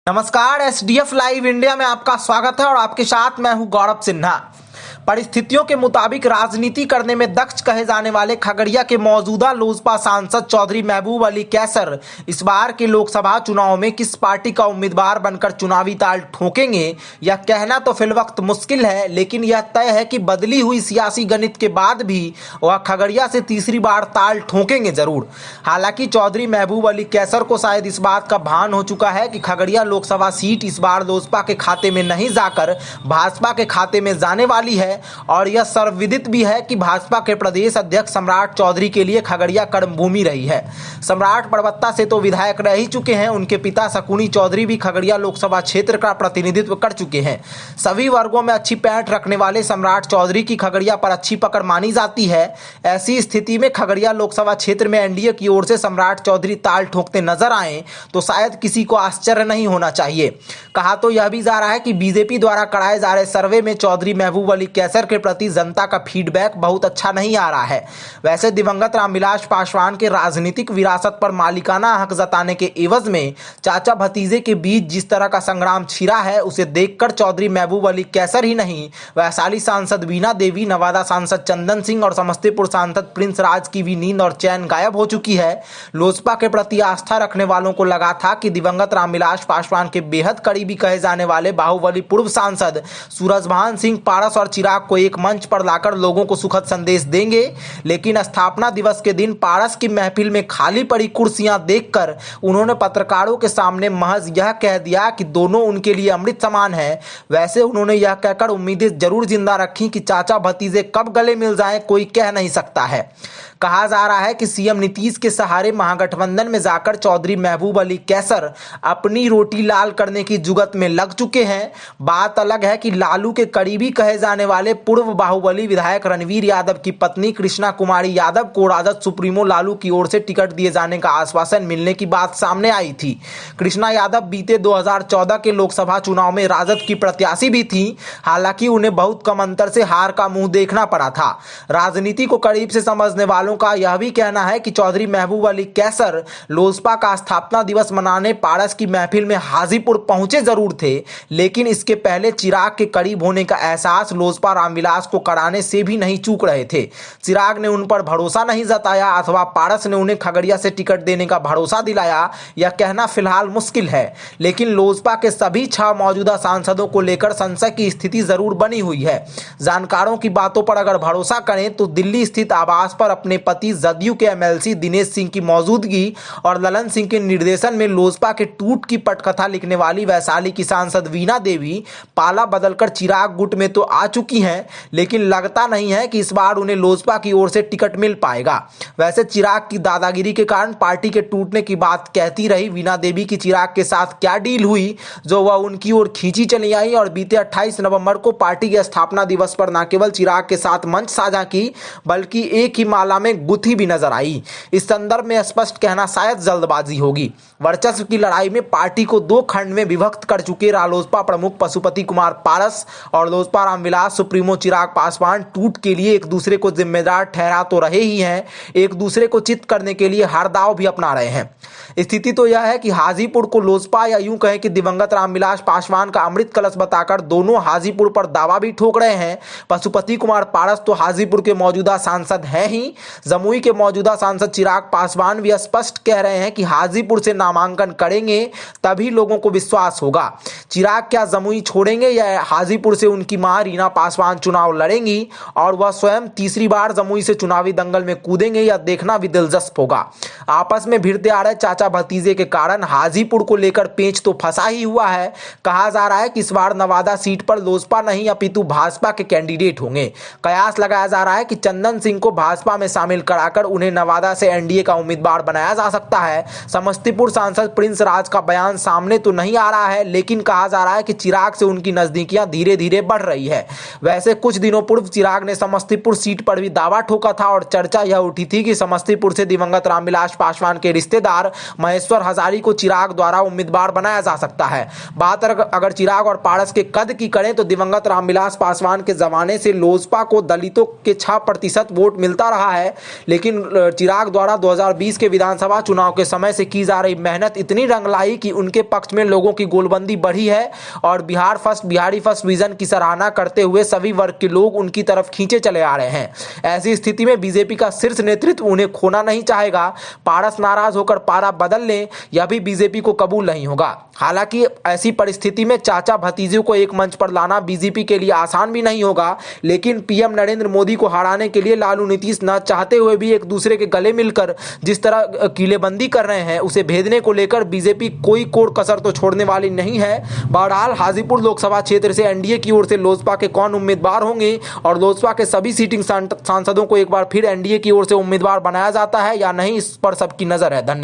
नमस्कार। SDF live India में आपका स्वागत है और आपके साथ मैं हूं गौरव सिन्हा। परिस्थितियों के मुताबिक राजनीति करने में दक्ष कहे जाने वाले खगड़िया के मौजूदा लोजपा सांसद चौधरी महबूब अली कैसर इस बार के लोकसभा चुनाव में किस पार्टी का उम्मीदवार बनकर चुनावी ताल ठोकेंगे यह कहना तो फिलवक्त मुश्किल है, लेकिन यह तय है कि बदली हुई सियासी गणित के बाद भी वह खगड़िया से तीसरी बार ताल ठोकेंगे जरूर। हालांकि चौधरी महबूब अली कैसर को शायद इस बात का भान हो चुका है कि खगड़िया लोकसभा सीट इस बार लोजपा के खाते में नहीं जाकर भाजपा के खाते में जाने वाली है और यह सर्वविदित भी है कि भाजपा के प्रदेश अध्यक्ष सम्राट चौधरी के लिए खगड़िया कर्मभूमि रही है। सम्राट परबत्ता से तो विधायक रह ही चुके हैं, उनके पिता शकुनी चौधरी भी खगड़िया लोकसभा क्षेत्र का प्रतिनिधित्व कर चुके हैं। सभी वर्गों में अच्छी पैठ रखने वाले सम्राट चौधरी की खगड़िया पर अच्छी पकड़ मानी जाती है। ऐसी स्थिति में खगड़िया लोकसभा क्षेत्र में एनडीए की ओर से सम्राट चौधरी ताल ठोकते नजर आए तो शायद किसी को आश्चर्य नहीं होना चाहिए। कहा तो यह भी जा रहा है कि बीजेपी द्वारा कराए जा रहे सर्वे में चौधरी महबूब अली कैसर के प्रति जनता का फीडबैक बहुत अच्छा नहीं आ रहा है। वैसे दिवंगत रामविलास पासवान के राजनीतिक विरासत पर मालिकाना हक जताने के एवज में चाचा भतीजे के बीच जिस तरह का संग्राम छिड़ा है, उसे देखकर चौधरी महबूब अली कैसर ही नहीं, वैशाली सांसद वीणा देवी, नवादा सांसद चंदन सिंह और समस्तीपुर सांसद प्रिंस राज की भी नींद और चैन गायब हो चुकी है। लोजपा के प्रति आस्था रखने वालों को लगा था कि दिवंगत रामविलास पासवान के बेहद करीबी कहे जाने वाले बाहुबली पूर्व सांसद सूरजभान सिंह पारस और चिराग को एक मंच पर लाकर लोगों को सुखद संदेश देंगे, लेकिन स्थापना दिवस के दिन पारस की महफिल में खाली पड़ी कुर्सियां देखकर उन्होंने पत्रकारों के सामने महज यह कह दिया कि दोनों उनके लिए अमृत समान है। वैसे उन्होंने यह कहकर उम्मीदें जरूर जिंदा रखी कि चाचा भतीजे कब गले मिल जाएं कोई कह नहीं सकता है। कहा जा रहा है कि सीएम नीतीश के सहारे महागठबंधन में जाकर चौधरी महबूब अली कैसर अपनी रोटी लाल करने की जुगत में लग चुके हैं। बात अलग है कि लालू के करीबी कहे जाने वाले पूर्व बाहुबली विधायक रणवीर यादव की पत्नी कृष्णा कुमारी यादव को राजद सुप्रीमो लालू की ओर से टिकट दिए जाने का आश्वासन मिलने की बात सामने आई थी। कृष्णा यादव बीते 2014 के लोकसभा चुनाव में राजद की प्रत्याशी भी थी। हालांकि उन्हें बहुत कम अंतर से हार का मुंह देखना पड़ा था। राजनीति को करीब से समझने वालों का यह भी कहना है कि चौधरी महबूब अली कैसर लोजपा का स्थापना दिवस मनाने पारस की महफिल में हाजीपुर पहुंचे जरूर थे, लेकिन इसके पहले चिराग के करीब होने का एहसास लोजपा रामविलास को कराने से भी नहीं चूक रहे थे। चिराग ने उन पर भरोसा नहीं जताया अथवा पारस ने उन्हें खगड़िया से टिकट देने का भरोसा दिलाया, यह कहना फिलहाल मुश्किल है। लेकिन लोजपा के सभी 6 मौजूदा सांसदों को लेकर संशय की स्थिति जरूर बनी हुई है। जानकारों की बातों पर अगर भरोसा करें तो दिल्ली स्थित आवास पर अपने पति जदयू के एमएलसी दिनेश सिंह की मौजूदगी और ललन सिंह के निर्देशन में लोजपा के टूट की पटकथा लिखने वाली वैशाली की सांसद वीणा देवी पाला बदलकर चिराग गुट में तो आ चुकी हैं, लेकिन लगता नहीं है कि इस बार उन्हें लोजपा की ओर से टिकट मिल पाएगा। वैसे चिराग की दादागिरी के कारण पार्टी के टूटने की बात कहती रही वीणा देवी की चिराग के साथ क्या डील हुई जो वह उनकी ओर खींची चली आई और बीते 28 नवंबर को पार्टी के स्थापना दिवस पर न केवल चिराग के साथ मंच साझा की बल्कि एक ही माला में गुथी भी नजर आई। इस संदर्भ में स्पष्ट कहना शायद जल्दबाजी होगी। वर्चस्व की लड़ाई में पार्टी को 2 खंड में विभक्त कर चुके रालोसपा प्रमुख पशुपति कुमार पारस और लोजपा रामविलास सुप्रीमो चिराग पासवान टूट के लिए एक दूसरे को जिम्मेदार ठहरा तो रहे ही हैं, एक दूसरे को चित करने के लिए हर दाव भी अपना रहे हैं। स्थिति तो यह है कि हाजीपुर को लोजपा या यूं कहें कि दिवंगत रामविलास पासवान का अमृत कलश बताकर दोनों हाजीपुर पर दावा भी ठोक रहे हैं। पशुपति कुमार पारस तो हाजीपुर के मौजूदा सांसद हैं ही, जमुई के मौजूदा सांसद चिराग पासवान भी स्पष्ट कह रहे हैं कि हाजीपुर से नामांकन करेंगे तभी लोगों को विश्वास होगा। चिराग क्या जमुई छोड़ेंगे या हाजीपुर से उनकी मां रीना पासवान चुनाव लड़ेंगी और वह स्वयं तीसरी बार जमुई से चुनावी दंगल में कूदेंगे, यह देखना भी दिलचस्प होगा। आपस में भिड़ते आ रहे चाचा भतीजे के कारण हाजीपुर को लेकर पेंच तो फंसा ही हुआ है। कहा जा रहा है कि इस बार नवादा सीट पर लोजपा नहीं अपितु भाजपा के कैंडिडेट होंगे। कयास लगाया जा रहा है कि चंदन सिंह को भाजपा में शामिल कराकर उन्हें नवादा से एनडीए का उम्मीदवार बनाया जा सकता है। समस्तीपुर सांसद प्रिंस राज का बयान सामने तो नहीं आ रहा है, लेकिन कहा कहा जा रहा है कि चिराग से उनकी नजदीकियां धीरे धीरे बढ़ रही है। वैसे कुछ दिनों पूर्व चिराग ने समस्तीपुर सीट पर भी दावा ठोका था और चर्चा यह उठी थी कि समस्तीपुर से दिवंगत रामविलास पासवान के रिश्तेदार महेश्वर हजारी को चिराग द्वारा उम्मीदवार बनाया जा सकता है। बात अगर चिराग और पारस के कद की करें तो दिवंगत रामविलास पासवान के जमाने से लोजपा को दलितों के 6% वोट मिलता रहा है, लेकिन चिराग द्वारा 2020 के विधानसभा चुनाव के समय से की जा रही मेहनत इतनी रंग लाई कि उनके पक्ष में लोगों की गोलबंदी बढ़ी है और बिहारी फर्स्ट विजन की सराहना करते हुए सभी वर्ग के लोग उनकी तरफ खींचे चले आ रहे हैं। ऐसी स्थिति में बीजेपी का शीर्ष नेतृत्व उन्हें खोना नहीं चाहेगा। पारस नाराज होकर पारा बदल लें, यह भी बीजेपी को कबूल नहीं होगा। हालांकि ऐसी परिस्थिति में चाचा भतीजे को एक मंच पर लाना बीजेपी के लिए आसान भी नहीं होगा, लेकिन पीएम नरेंद्र मोदी को हराने के लिए लालू नीतीश न चाहते हुए भी एक दूसरे के गले मिलकर जिस तरह किलेबंदी कर रहे हैं, उसे भेदने को लेकर बीजेपी कोई कोर कसर तो छोड़ने वाली नहीं है। बहरहाल हाजीपुर लोकसभा क्षेत्र से एनडीए की ओर से लोजपा के कौन उम्मीदवार होंगे और लोजपा के सभी सीटिंग सांसदों को एक बार फिर एनडीए की ओर से उम्मीदवार बनाया जाता है या नहीं, इस पर सबकी नजर है। धन्यवाद।